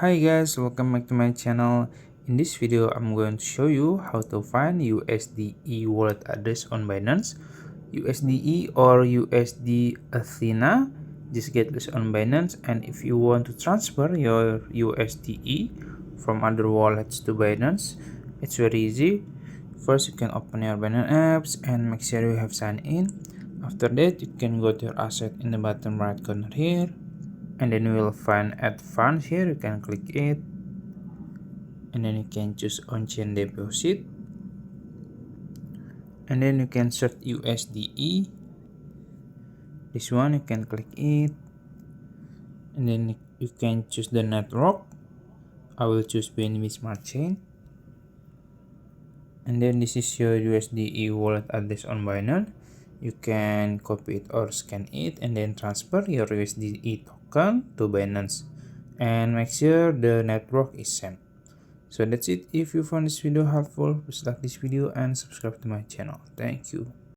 Hi guys, welcome back to my channel. In this video, I'm going to show you how to find USDe wallet address on Binance. USDe or USD Ethena, just get this on Binance, and if you want to transfer your USDe from other wallets to Binance, it's very easy. First, you can open your Binance apps and make sure you have signed in. After that, you can go to your asset in the bottom right corner here, and then you will find add funds here. You can click it, and then you can choose on chain deposit, and then you can search USDe. This one you can click it, and then you can choose the network. I will choose BNB Smart Chain, and then this is your USDe wallet address on Binance. You can copy it or scan it and then transfer your USDe token to Binance, and make sure the network is same. So that's it. If you found this video helpful, please like this video and subscribe to my channel. Thank you.